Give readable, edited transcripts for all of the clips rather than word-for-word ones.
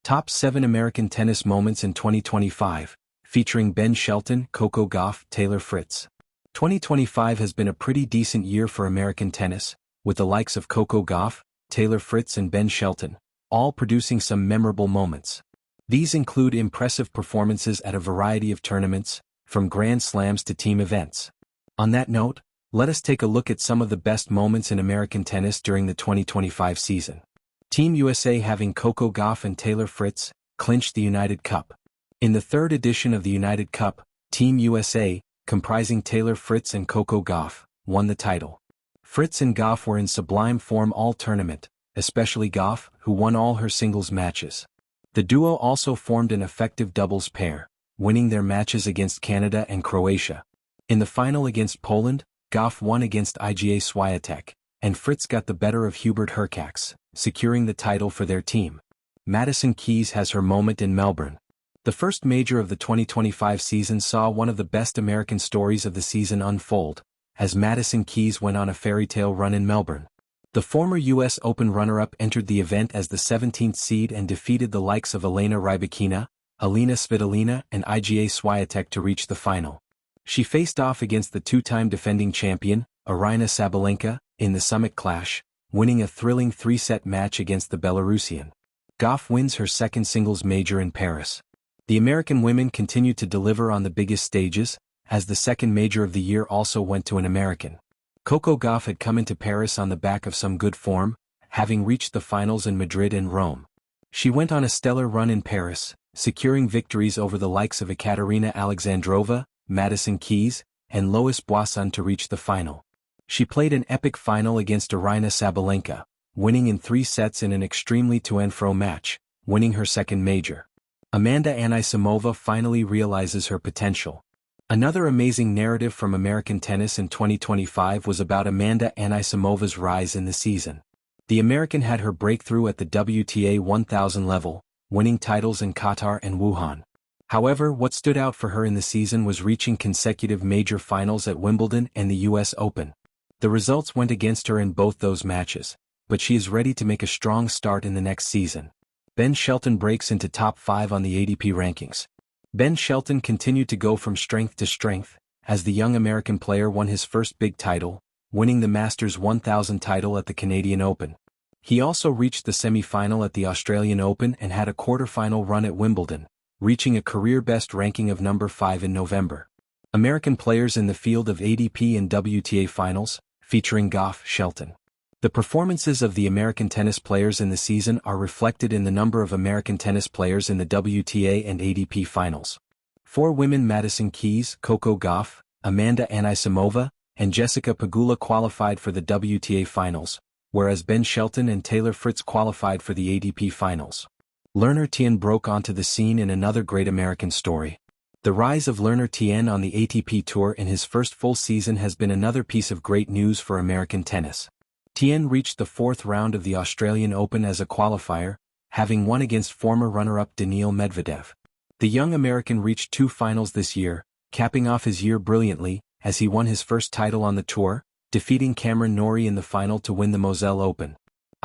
Top 7 American Tennis Moments in 2025, featuring Ben Shelton, Coco Gauff, Taylor Fritz. 2025 has been a pretty decent year for American tennis, with the likes of Coco Gauff, Taylor Fritz and Ben Shelton, all producing some memorable moments. These include impressive performances at a variety of tournaments, from Grand Slams to team events. On that note, let us take a look at some of the best moments in American tennis during the 2025 season. Team USA having Coco Gauff and Taylor Fritz clinched the United Cup. In the third edition of the United Cup, Team USA, comprising Taylor Fritz and Coco Gauff, won the title. Fritz and Gauff were in sublime form all tournament, especially Gauff, who won all her singles matches. The duo also formed an effective doubles pair, winning their matches against Canada and Croatia. In the final against Poland, Gauff won against Iga Swiatek, and Fritz got the better of Hubert Hurkacz, securing the title for their team. Madison Keys has her moment in Melbourne. The first major of the 2025 season saw one of the best American stories of the season unfold, as Madison Keys went on a fairy tale run in Melbourne. The former US Open runner-up entered the event as the 17th seed and defeated the likes of Elena Rybakina, Alina Svitolina and Iga Swiatek to reach the final. She faced off against the two-time defending champion, Aryna Sabalenka, in the Summit Clash, winning a thrilling 3-set match against the Belarusian. Gauff wins her second singles major in Paris. The American women continued to deliver on the biggest stages, as the second major of the year also went to an American. Coco Gauff had come into Paris on the back of some good form, having reached the finals in Madrid and Rome. She went on a stellar run in Paris, securing victories over the likes of Ekaterina Alexandrova, Madison Keys, and Lois Boisson to reach the final. She played an epic final against Aryna Sabalenka, winning in 3 sets in an extremely to-and-fro match, winning her second major. Amanda Anisimova finally realizes her potential. Another amazing narrative from American tennis in 2025 was about Amanda Anisimova's rise in the season. The American had her breakthrough at the WTA 1000 level, winning titles in Qatar and Wuhan. However, what stood out for her in the season was reaching consecutive major finals at Wimbledon and the US Open. The results went against her in both those matches, but she is ready to make a strong start in the next season. Ben Shelton breaks into top 5 on the ADP rankings. Ben Shelton continued to go from strength to strength, as the young American player won his first big title, winning the Masters 1000 title at the Canadian Open. He also reached the semi-final at the Australian Open and had a quarter-final run at Wimbledon, reaching a career-best ranking of number 5 in November. American players in the field of ADP and WTA finals, featuring Gauff, Shelton. The performances of the American tennis players in the season are reflected in the number of American tennis players in the WTA and ADP finals. 4 women: Madison Keys, Coco Gauff, Amanda Anisimova, and Jessica Pegula qualified for the WTA finals, whereas Ben Shelton and Taylor Fritz qualified for the ADP finals. Lerner Tien broke onto the scene in another great American story. The rise of Lerner Tien on the ATP Tour in his first full season has been another piece of great news for American tennis. Tien reached the 4th round of the Australian Open as a qualifier, having won against former runner-up Daniil Medvedev. The young American reached 2 finals this year, capping off his year brilliantly, as he won his first title on the tour, defeating Cameron Norrie in the final to win the Moselle Open.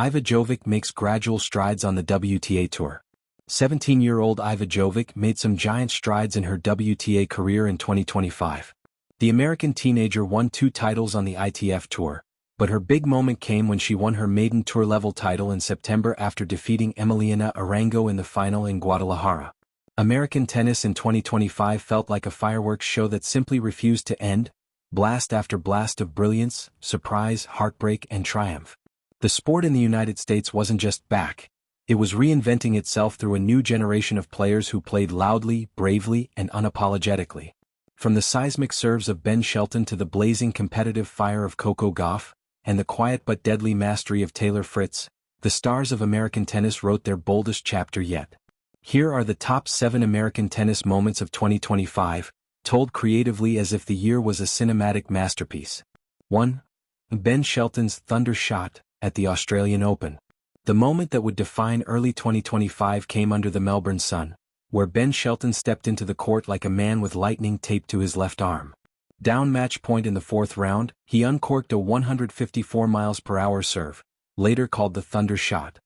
Iva Jovic makes gradual strides on the WTA Tour. 17-year-old Iva Jovic made some giant strides in her WTA career in 2025. The American teenager won 2 titles on the ITF Tour, but her big moment came when she won her maiden tour-level title in September after defeating Emiliana Arango in the final in Guadalajara. American tennis in 2025 felt like a fireworks show that simply refused to end, blast after blast of brilliance, surprise, heartbreak, and triumph. The sport in the United States wasn't just back, it was reinventing itself through a new generation of players who played loudly, bravely, and unapologetically. From the seismic serves of Ben Shelton to the blazing competitive fire of Coco Gauff, and the quiet but deadly mastery of Taylor Fritz, the stars of American tennis wrote their boldest chapter yet. Here are the top 7 American tennis moments of 2025, told creatively as if the year was a cinematic masterpiece. 1. Ben Shelton's thunder shot at the Australian Open. The moment that would define early 2025 came under the Melbourne sun, where Ben Shelton stepped into the court like a man with lightning taped to his left arm. Down match point in the 4th round, he uncorked a 154 mph serve, later called the thunder shot.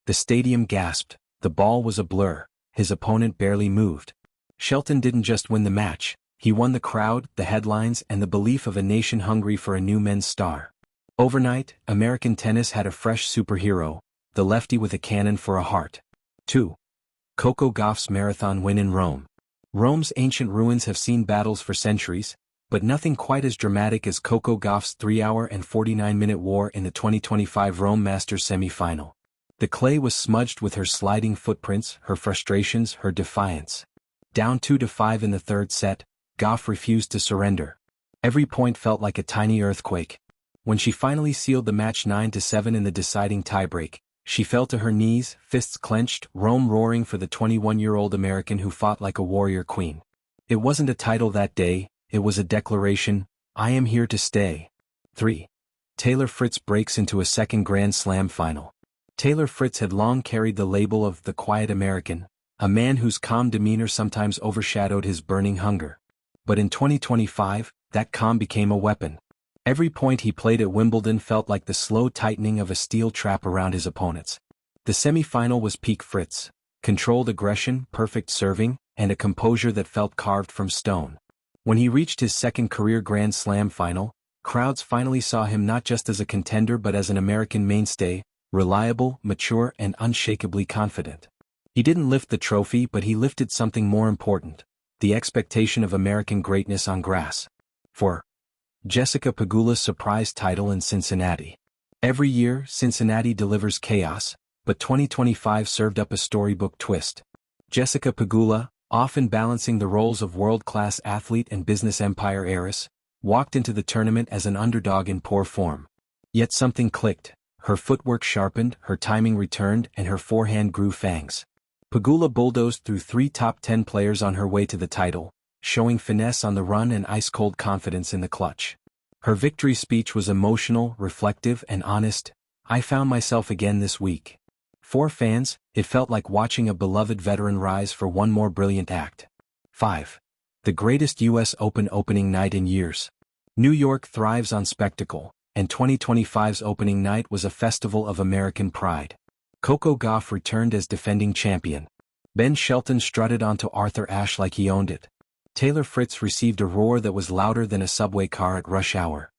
The stadium gasped, The ball was a blur, his opponent barely moved. Shelton didn't just win the match, he won the crowd, the headlines, and the belief of a nation hungry for a new men's star. Overnight, American tennis had a fresh superhero, the lefty with a cannon for a heart. 2. Coco Gauff's marathon win in Rome. Rome's ancient ruins have seen battles for centuries, but nothing quite as dramatic as Coco Gauff's 3-hour and 49-minute war in the 2025 Rome Masters semi-final. The clay was smudged with her sliding footprints, her frustrations, her defiance. Down 2-5 in the third set, Gauff refused to surrender. Every point felt like a tiny earthquake. When she finally sealed the match 9-7 in the deciding tiebreak, she fell to her knees, fists clenched, Rome roaring for the 21-year-old American who fought like a warrior queen. It wasn't a title that day, it was a declaration, I am here to stay. 3. Taylor Fritz breaks into a second Grand Slam final. Taylor Fritz had long carried the label of the quiet American, a man whose calm demeanor sometimes overshadowed his burning hunger. But in 2025, that calm became a weapon. Every point he played at Wimbledon felt like the slow tightening of a steel trap around his opponents. The semi-final was peak Fritz, controlled aggression, perfect serving, and a composure that felt carved from stone. When he reached his second career Grand Slam final, crowds finally saw him not just as a contender but as an American mainstay, reliable, mature, and unshakably confident. He didn't lift the trophy, but he lifted something more important, the expectation of American greatness on grass. 4. Jessica Pegula's surprise title in Cincinnati. Every year, Cincinnati delivers chaos, but 2025 served up a storybook twist. Jessica Pegula, often balancing the roles of world-class athlete and business empire heiress, walked into the tournament as an underdog in poor form. Yet something clicked, her footwork sharpened, her timing returned, and her forehand grew fangs. Pegula bulldozed through 3 top 10 players on her way to the title, showing finesse on the run and ice-cold confidence in the clutch. Her victory speech was emotional, reflective, and honest. I found myself again this week. For fans, it felt like watching a beloved veteran rise for one more brilliant act. 5. The greatest U.S. Open opening night in years. New York thrives on spectacle, and 2025's opening night was a festival of American pride. Coco Gauff returned as defending champion. Ben Shelton strutted onto Arthur Ashe like he owned it. Taylor Fritz received a roar that was louder than a subway car at rush hour.